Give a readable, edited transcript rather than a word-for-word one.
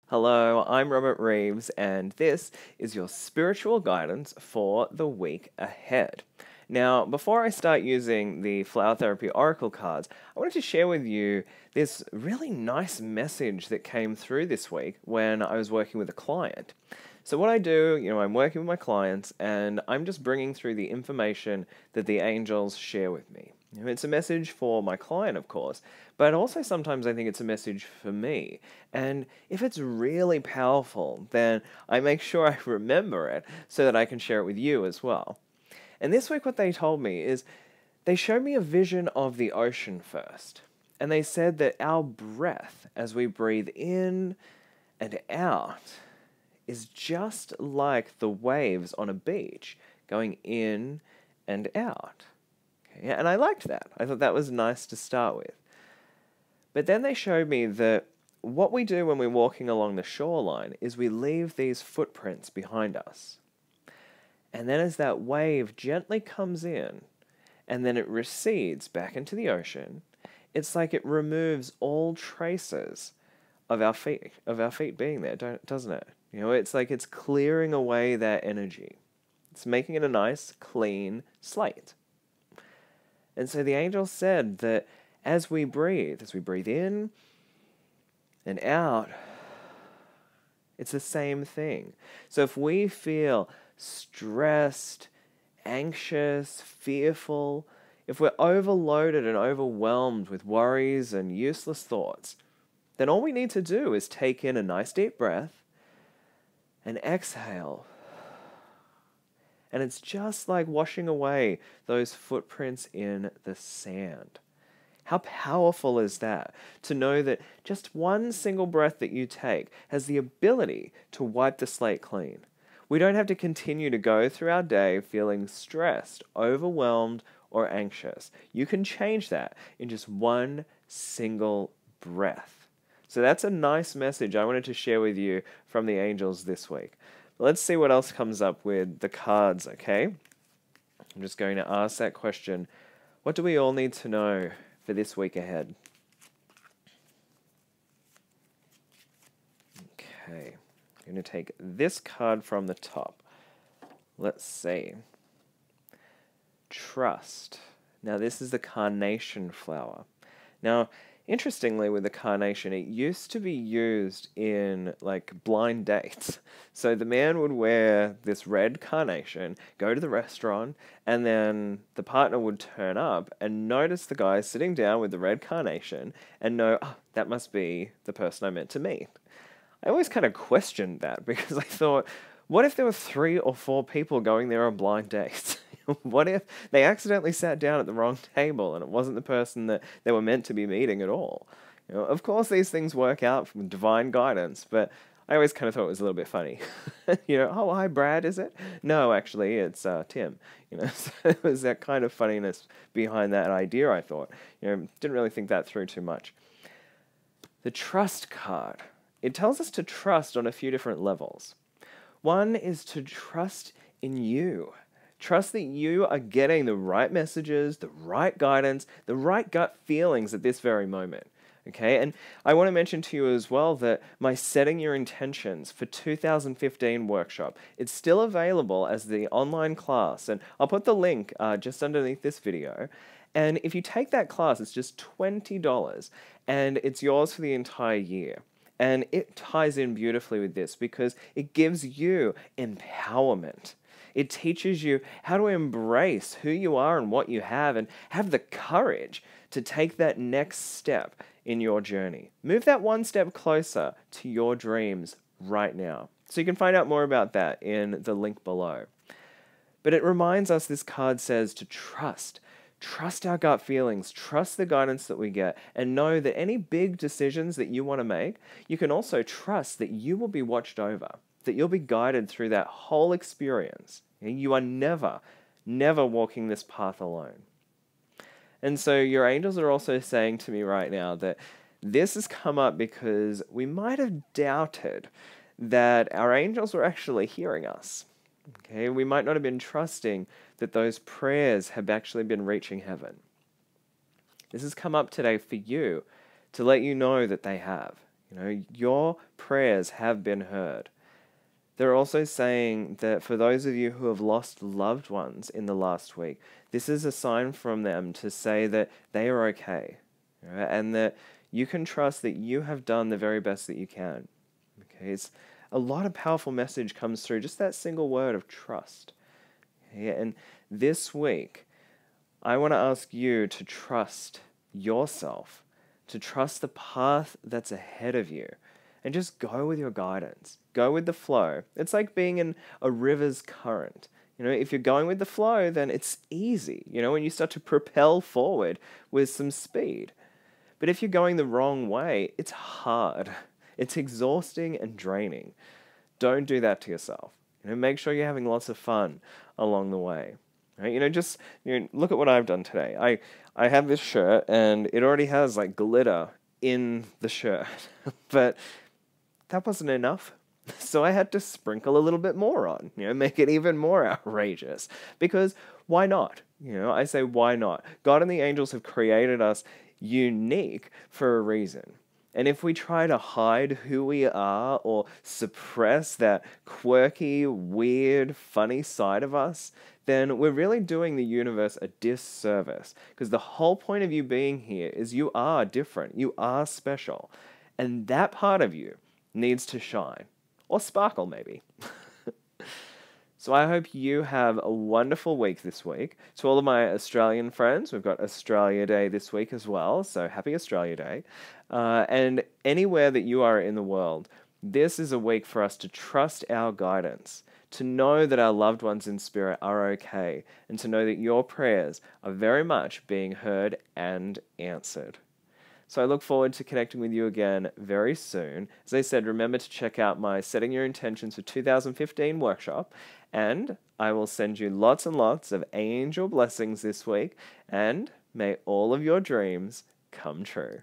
Hello, I'm Robert Reeves, and this is your spiritual guidance for the week ahead. Now, before I start using the Flower Therapy Oracle cards, I wanted to share with you this really nice message that came through this week when I was working with a client. So what I do, I'm working with my clients and I'm just bringing through the information that the angels share with me. It's a message for my client, of course, but also sometimes I think it's a message for me. And if it's really powerful, then I make sure I remember it so that I can share it with you as well. And this week what they told me is they showed me a vision of the ocean first. And they said that our breath as we breathe in and out is just like the waves on a beach going in and out. Okay, and I liked that. I thought that was nice to start with. But then they showed me that what we do when we're walking along the shoreline is we leave these footprints behind us. And then as that wave gently comes in and then it recedes back into the ocean, it's like it removes all traces of our feet being there, doesn't it? It's like it's clearing away that energy. It's making it a nice, clean slate. And so the angel said that as we breathe in and out, it's the same thing. So if we feel stressed, anxious, fearful, if we're overloaded and overwhelmed with worries and useless thoughts, then all we need to do is take in a nice deep breath and exhale. And it's just like washing away those footprints in the sand. How powerful is that? To know that just one single breath that you take has the ability to wipe the slate clean. We don't have to continue to go through our day feeling stressed, overwhelmed, or anxious. You can change that in just one single breath. So that's a nice message I wanted to share with you from the angels this week. Let's see what else comes up with the cards, okay? I'm just going to ask that question. What do we all need to know for this week ahead? Okay, I'm going to take this card from the top. Let's see. Trust. Now, this is the carnation flower. Now, interestingly, with the carnation, it used to be used in like blind dates. So the man would wear this red carnation, go to the restaurant, and then the partner would turn up and notice the guy sitting down with the red carnation and know, oh, that must be the person I meant to meet. I always kind of questioned that because I thought, what if there were 3 or 4 people going there on blind dates? What if they accidentally sat down at the wrong table and it wasn't the person that they were meant to be meeting at all? Of course, these things work out from divine guidance, but I always kind of thought it was a little bit funny. Oh, hi, Brad, is it? No, actually, it's Tim. So it was that kind of funniness behind that idea, I thought. Didn't really think that through too much. The trust card. It tells us to trust on a few different levels. One is to trust in you. Trust that you are getting the right messages, the right guidance, the right gut feelings at this very moment. Okay, and I want to mention to you as well that my Setting Your Intentions for 2015 workshop, it's still available as the online class, and I'll put the link just underneath this video. And if you take that class, it's just $20, and it's yours for the entire year. And it ties in beautifully with this because it gives you empowerment. It teaches you how to embrace who you are and what you have and have the courage to take that next step in your journey. Move that one step closer to your dreams right now. So you can find out more about that in the link below. But it reminds us, this card says, to trust. Trust our gut feelings, trust the guidance that we get, and know that any big decisions that you want to make, you can also trust that you will be watched over, that you'll be guided through that whole experience. You are never walking this path alone. And so your angels are also saying to me right now that this has come up because we might have doubted that our angels were actually hearing us. Okay, we might not have been trusting that those prayers have actually been reaching heaven. This has come up today for you to let you know that they have. Your prayers have been heard. They're also saying that for those of you who have lost loved ones in the last week, this is a sign from them to say that they are okay, and that you can trust that you have done the very best that you can. Okay, it's a lot of powerful message comes through just that single word of trust. Okay? And this week, I want to ask you to trust yourself, to trust the path that's ahead of you, and just go with your guidance. Go with the flow. It's like being in a river's current. If you're going with the flow, then it's easy, when you start to propel forward with some speed. But if you're going the wrong way, it's hard. It's exhausting and draining. Don't do that to yourself. Make sure you're having lots of fun along the way. Right? Just look at what I've done today. I have this shirt and it already has like glitter in the shirt, but that wasn't enough. So I had to sprinkle a little bit more on, make it even more outrageous. Because why not? I say, why not? God and the angels have created us unique for a reason. And if we try to hide who we are or suppress that quirky, weird, funny side of us, then we're really doing the universe a disservice. Because the whole point of you being here is you are different. You are special. And that part of you needs to shine. Or sparkle, maybe. So I hope you have a wonderful week this week. To all of my Australian friends, we've got Australia Day this week as well, so happy Australia Day. And anywhere that you are in the world, this is a week for us to trust our guidance, to know that our loved ones in spirit are okay, and to know that your prayers are very much being heard and answered. So I look forward to connecting with you again very soon. As I said, remember to check out my Setting Your Intentions for 2015 workshop, and I will send you lots and lots of angel blessings this week, and may all of your dreams come true.